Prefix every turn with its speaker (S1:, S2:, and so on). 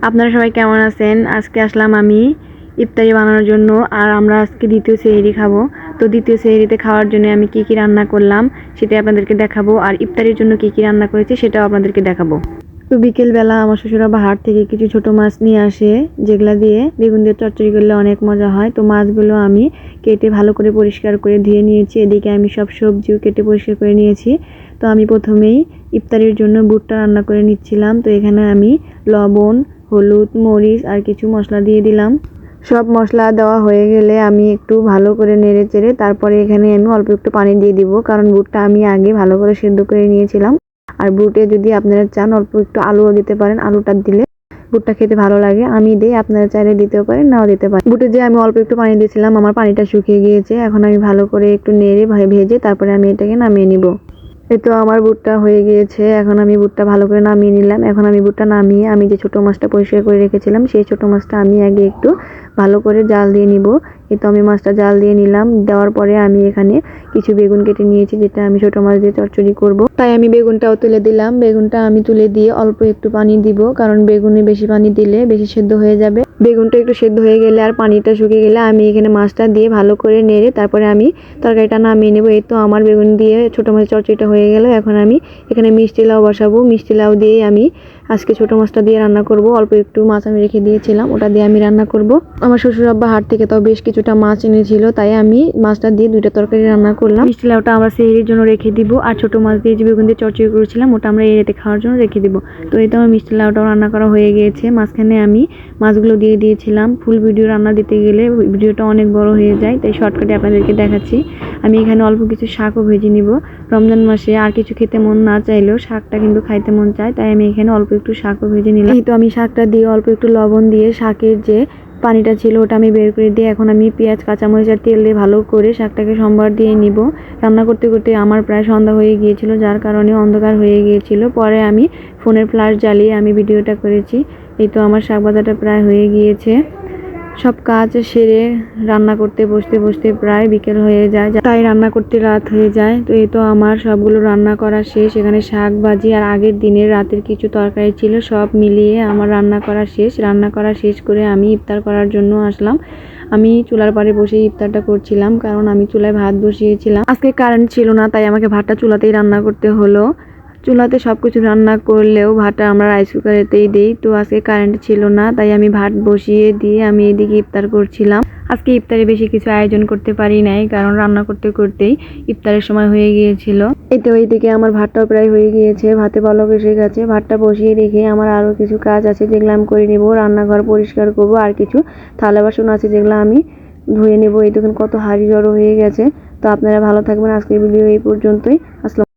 S1: আপনারা সবাই কেমন আছেন? আজকে আসলাম আমি ইফতারি বানানোর জন্য। আর আমরা আজকে দ্বিতীয় সেহরি খাবো। তো দ্বিতীয় সেহরিতে খাওয়ার জন্য আমি কি রান্না করলাম সেটাই আপনাদেরকে দেখাবো। আর ইফতারির জন্য কি রান্না করেছি সেটাও আপনাদেরকে দেখাবো। তো বিকেলবেলা আমার শ্বশুরাবা হাট থেকে কিছু ছোট মাছ নিয়ে আসে, যেগুলা দিয়ে বেগুন দিয়ে চচ্চড়ি করলে অনেক মজা হয়। তো মাছগুলো আমি কেটে ভালো করে পরিষ্কার করে ধুয়ে নিয়েছি। এদিকে আমি সব সবজিও কেটে পরিষ্কার করে নিয়েছি। তো আমি প্রথমেই ইফতারির জন্য বুটটা রান্না করে নিচ্ছিলাম। তো এখানে আমি লবণ, হলুদ, মরিচ আর কিছু মশলা দিয়ে দিলাম। সব মশলা দেওয়া হয়ে গেলে আমি একটু ভালো করে নেড়ে চেড়ে তারপরে এখানে আমি অল্প একটু পানি দিয়ে দিব, কারণ বুটটা আমি আগে ভালো করে সেদ্ধ করে নিয়েছিলাম। আর বুটে যদি আপনারা চান অল্প একটু আলুও দিতে পারেন, আলুটা দিলে বুটটা খেতে ভালো লাগে। আমি দিই, আপনারা চাইলে দিতেও পারেন, নাও দিতে পারেন। বুটে যে আমি অল্প একটু পানি দিয়েছিলাম, আমার পানিটা শুকিয়ে গিয়েছে। এখন আমি ভালো করে একটু নেড়ে ভেজে তারপরে আমি এটাকে নামিয়ে নিব। এই তো আমার বুটটা হয়ে গিয়েছে। এখন আমি বুটটা ভালো করে নামিয়ে নিলাম। এখন আমি বুটটা নামিয়ে আমি যে ছোট মাছটা পরিষ্কার করে রেখেছিলাম সেই ছোট মাছটা আমি আগে একটু ভালো করে জাল দিয়ে নিব। এই তো আমি মাছটা জাল দিয়ে নিলাম। দেওয়ার পরে আমি এখানে কিছু বেগুন কেটে নিয়েছি, যেটা আমি ছোট মাছ দিয়ে চচ্চড়ি করব। তাই আমি বেগুনটাও তুলে দিলাম। বেগুনটা আমি তুলে দিয়ে অল্প একটু পানি দিব, কারণ বেগুনে বেশি পানি দিলে বেশি সেদ্ধ হয়ে যাবে। বেগুনটা একটু সেদ্ধ হয়ে গেলে আর পানিটা শুকিয়ে গেলে আমি এখানে মাছটা দিয়ে ভালো করে নেড়ে তারপরে আমি তরকারিটা নামিয়ে নেব। এই তো আমার বেগুন দিয়ে ছোটো মাছের চচ্চড়িটা হয়ে গেল। এখন আমি এখানে মিষ্টি লাউ বসাবো। মিষ্টি লাউ দিয়ে আমি আজকে ছোটো মাছটা দিয়ে রান্না করব। অল্প একটু মাছ আমি রেখে দিয়েছিলাম, ওটা দিয়ে আমি রান্না করব। আমার শ্বশুর আব্বা হাট থেকে তাও বেশ কিছুটা মাছ এনেছিল, তাই আমি মাছটা দিয়ে দুইটা তরকারি রান্না করলাম। মিষ্টি লাউটা আমরা সেহরির জন্য রেখে দিব, আর ছোটো মাছ দিয়ে যে বেগুন দিয়ে চচ্চড়ি করেছিলাম ওটা আমরা এড়েতে খাওয়ার জন্য রেখে দিব। তো এই তো আমার মিষ্টি লাউটাও রান্না করা হয়ে গিয়েছে। মাঝখানে আমি মাছগুলো দিয়ে দিয়েছিলাম। ফুল ভিডিও রান্না দিতে গেলে ভিডিওটা অনেক বড় হয়ে যায়, তাই শর্টকাটে আপনাদেরকে দেখাচ্ছি। আমি এখানে অল্প কিছু শাকও ভেজে নিব। রমজান মাসে আর কিছু খেতে মন না চাইলেও শাকটা কিন্তু খাইতে মন চায়, তাই আমি এখানে অল্প একটু শাকও ভেজে নিলাম। এই তো আমি শাকটা দিয়ে অল্প একটু লবণ দিয়ে শাকের যে পানিটা ছিল ওটা আমি বের করে দিয়ে এখন আমি পেঁয়াজ, কাঁচামরিচ আর তেল দিয়ে ভালো করে শাকটাকে সম্বার দিয়ে নিব। রান্না করতে করতে আমার প্রায় সন্ধ্যা হয়ে গিয়েছিল, যার কারণে অন্ধকার হয়ে গিয়েছিল। পরে আমি ফোনের ফ্ল্যাশ জ্বালিয়ে আমি ভিডিওটা করেছি। এই তো আমার শাক ভাজাটা প্রায় হয়ে গিয়েছে। সব কাজ সেরে রান্না করতে বসতে বসতে প্রায় বিকেল হয়ে যায়, তাই রান্না করতে রাত হয়ে যায়। তো এই তো আমার সবগুলো রান্না করা শেষ। এখানে শাক ভাজি আর আগের দিনের রাতের কিছু তরকারি ছিল, সব মিলিয়ে আমার রান্না করা শেষ। রান্না করা শেষ করে আমি ইফতার করার জন্য আসলাম। আমি চুলার পাড়ে বসে ইফতারটা করছিলাম, কারণ আমি চুলায় ভাত বসিয়েছিলাম। আজকে কারেন্ট ছিল না, তাই আমাকে ভাতটা চুলাতেই রান্না করতে হলো। চুলাতে সব কিছু রান্না করলেও ভাতটা আমরা রাইস কুকারেতেই দিই। তো আজকে কারেন্ট ছিল না, তাই আমি ভাত বসিয়ে দিয়ে আমি এদিকে ইফতার করছিলাম। আজকে ইফতারে বেশি কিছু আয়োজন করতে পারি নাই, কারণ রান্না করতে করতেই ইফতারের সময় হয়ে গিয়েছিল। এতে ওইদিকে আমার ভাতটাও প্রায় হয়ে গিয়েছে, ভাতে বলক এসে গেছে। ভাতটা বসিয়ে রেখে আমার আরও কিছু কাজ আছে যেগুলো আমি করে নেব। রান্নাঘর পরিষ্কার করব, আর কিছু থালা বাসন আছে যেগুলো আমি ধুয়ে নেব। এই দেখুন কত হাঁড়ি জড়ো হয়ে গেছে। তো আপনারা ভালো থাকবেন। আজকের ভিডিও এই পর্যন্তই। আসসালাম।